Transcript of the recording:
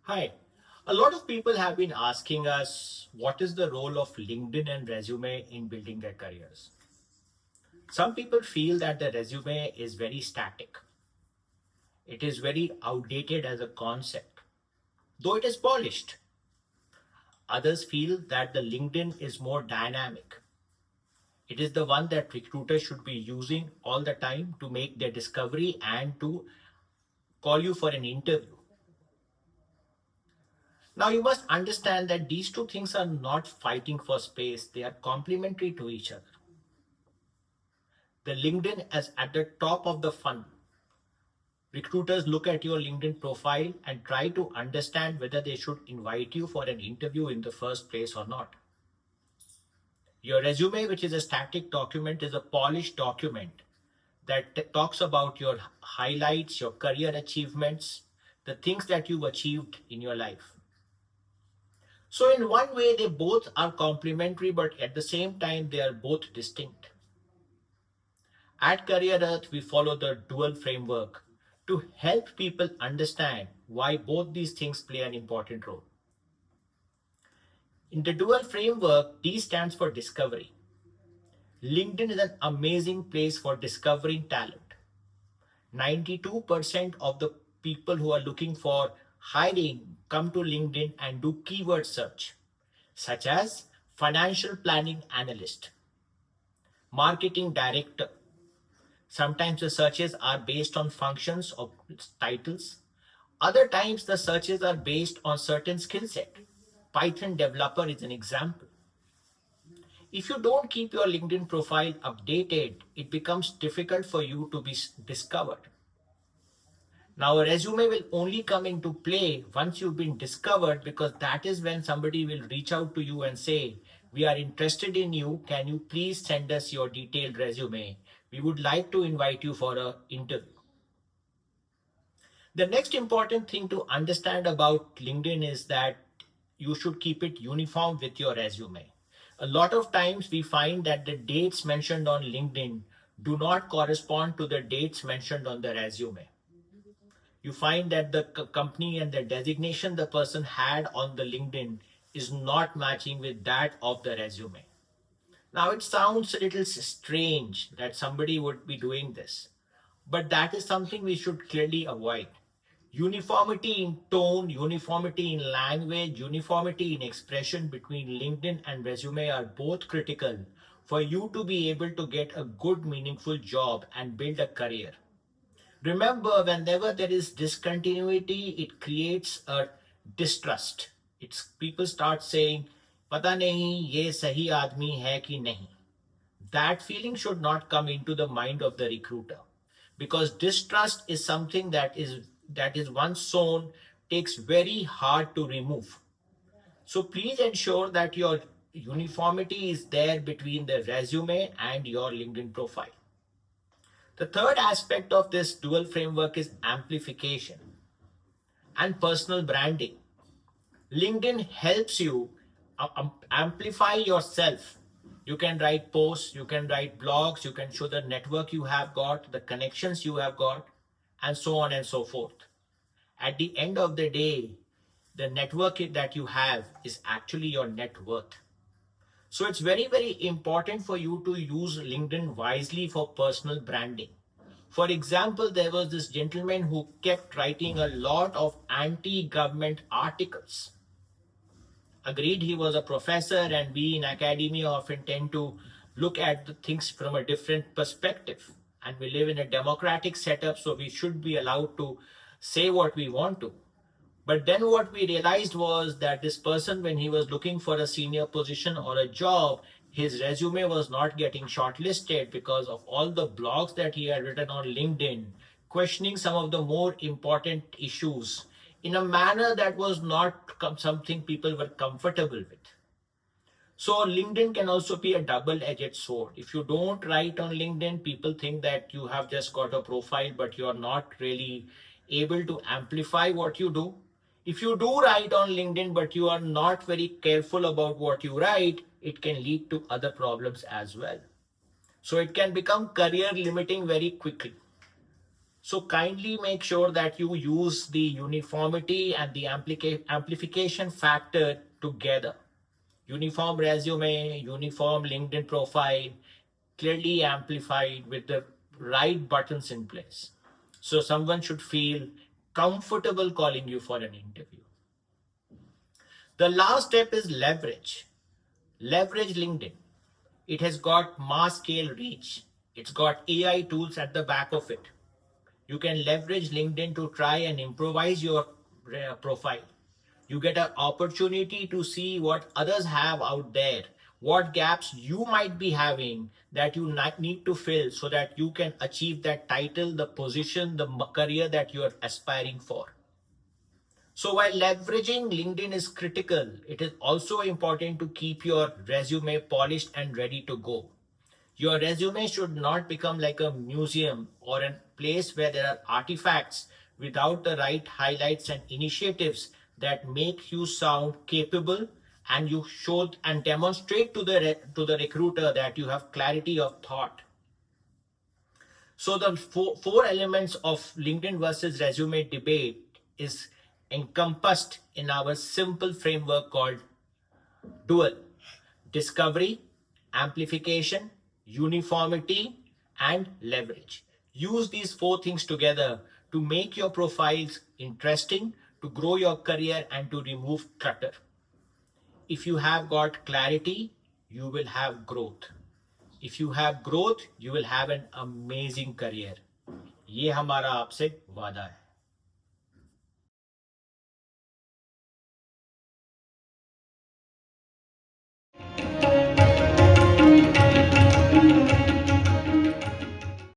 Hi. A lot of people have been asking us what is the role of LinkedIn and resume in building their careers. Some people feel that the resume is very static. It is very outdated as a concept, though it is polished. Others feel that the LinkedIn is more dynamic. It is the one that recruiters should be using all the time to make their discovery and to call you for an interview. Now, you must understand that these two things are not fighting for space, they are complementary to each other. The LinkedIn is at the top of the funnel. Recruiters look at your LinkedIn profile and try to understand whether they should invite you for an interview in the first place or not. Your resume, which is a static document, is a polished document that talks about your highlights, your career achievements, the things that you've achieved in your life. So, in one way, they both are complementary, but at the same time, they are both distinct. At Career Earth, we follow the dual framework to help people understand why both these things play an important role. In the dual framework, D stands for discovery. LinkedIn is an amazing place for discovering talent. 92% of the people who are looking for hiring come to LinkedIn and do keyword search, such as financial planning analyst, marketing director. Sometimes the searches are based on functions or titles. Other times the searches are based on certain skill set. Python developer is an example. If you don't keep your LinkedIn profile updated, it becomes difficult for you to be discovered. Now, a resume will only come into play once you've been discovered, because that is when somebody will reach out to you and say, "We are interested in you. Can you please send us your detailed resume? We would like to invite you for an interview." The next important thing to understand about LinkedIn is that you should keep it uniform with your resume. A lot of times we find that the dates mentioned on LinkedIn do not correspond to the dates mentioned on the resume. You find that the company and the designation the person had on the LinkedIn is not matching with that of the resume. Now, it sounds a little strange that somebody would be doing this, but that is something we should clearly avoid. Uniformity in tone, uniformity in language, uniformity in expression between LinkedIn and resume are both critical for you to be able to get a good, meaningful job and build a career. Remember, whenever there is discontinuity, it creates a distrust. It's people start saying, "Pata nahi ye sahi aadmi hai ki nahi." That feeling should not come into the mind of the recruiter, because distrust is something that is once sown, takes very hard to remove. So please ensure that your uniformity is there between the resume and your LinkedIn profile. The third aspect of this dual framework is amplification and personal branding. LinkedIn helps you amplify yourself. You can write posts, you can write blogs, you can show the network you have got, the connections you have got, and so on and so forth. At the end of the day, the network that you have is actually your net worth. So it's very, very important for you to use LinkedIn wisely for personal branding. For example, there was this gentleman who kept writing a lot of anti government articles. Agreed, he was a professor, and we in academia often tend to look at the things from a different perspective. And we live in a democratic setup, so we should be allowed to say what we want to. But then what we realized was that this person, when he was looking for a senior position or a job, his resume was not getting shortlisted because of all the blogs that he had written on LinkedIn, questioning some of the more important issues in a manner that was not something people were comfortable with. So LinkedIn can also be a double-edged sword. If you don't write on LinkedIn, people think that you have just got a profile, but you are not really able to amplify what you do. If you do write on LinkedIn, but you are not very careful about what you write, it can lead to other problems as well. So it can become career limiting very quickly. So kindly make sure that you use the uniformity and the amplification factor together. Uniform resume, uniform LinkedIn profile, clearly amplified with the right buttons in place. So someone should feel comfortable calling you for an interview. The last step is leverage. Leverage LinkedIn. It has got mass scale reach. It's got AI tools at the back of it. You can leverage LinkedIn to try and improvise your profile. You get an opportunity to see what others have out there, what gaps you might be having that you need to fill so that you can achieve that title, the position, the career that you are aspiring for. So while leveraging LinkedIn is critical, it is also important to keep your resume polished and ready to go. Your resume should not become like a museum or a place where there are artifacts without the right highlights and initiatives that make you sound capable, and you show and demonstrate to the recruiter that you have clarity of thought. So the four elements of LinkedIn versus resume debate is encompassed in our simple framework called DUAL: discovery, amplification, uniformity, and leverage. Use these four things together to make your profiles interesting, to grow your career, and to remove clutter. If you have got clarity, you will have growth. If you have growth, you will have an amazing career. ये हमारा आपसे वादा है.